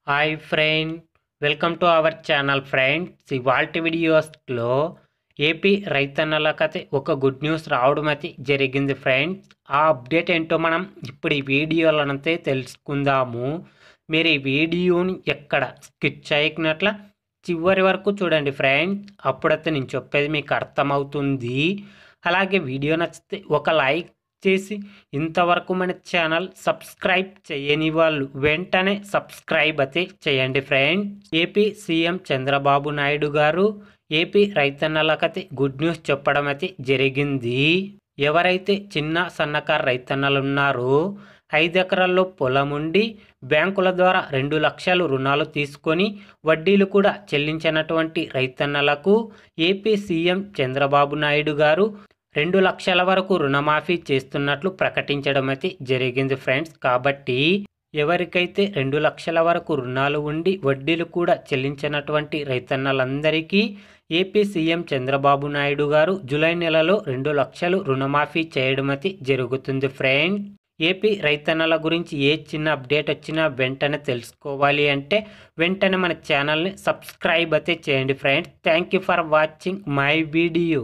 Hi friend, welcome to our channel friends. ఇవాల్టి వీడియోస్లో AP రైతన్నలకైతే ఒక గుడ్ న్యూస్ రావడం అయితే జరిగింది ఫ్రెండ్స్. ఆ అప్డేట్ ఏంటో మనం ఇప్పుడు ఈ వీడియోలనైతే తెలుసుకుందాము. మీరు ఈ వీడియోని ఎక్కడ స్కిప్ చేయకున్నట్ల చివరి వరకు చూడండి ఫ్రెండ్స్. అప్పుడైతే నేను చెప్పేది మీకు అర్థమవుతుంది. అలాగే వీడియో నచ్చితే ఒక లైక్ చేసి ఇంతవరకు మన ఛానల్ సబ్స్క్రైబ్ చేయని వాళ్ళు వెంటనే సబ్స్క్రైబ్ అయితే చేయండి friends. AP CM Chandrababu Naidu గారు ఏపీ రైతన్నలకైతే గుడ్ న్యూస్ చెప్పడం అయితే జరిగింది. ఎవరైతే చిన్న సన్నకారు రైతన్నలు ఉన్నారో 5 ఎకరాల్లో పొలం ఉండి బ్యాంకుల ద్వారా 2 లక్షలు రుణాలు తీసుకొని వడ్డీలు కూడా చెల్లించినటువంటి రైతన్నలకు ఏపీ సీఎం చంద్రబాబు నాయుడు గారు 2 లక్షల వరకు రుణమాఫీ చేస్తున్నట్లు ప్రకటించడం అయితే జరిగింది ఫ్రెండ్స్. కాబట్టి ఎవరికైతే 2 లక్షల వరకు రుణాలు ఉండి వడ్డీలు కూడా చెల్లించినటువంటి రైతన్నలందరికీ ఏపీ సీఎం చంద్రబాబు నాయుడు గారు జూలై నెలలో 2 లక్షలు రుణమాఫీ చేయడం అయితే జరుగుతుంది ఫ్రెండ్స్. ఏపీ రైతన్నల గురించి ఏ చిన్న అప్డేట్ వచ్చినా వెంటనే తెలుసుకోవాలి అంటే వెంటనే మన ఛానల్ని సబ్స్క్రైబ్ అయితే చేయండి friends. Thank you for watching my video.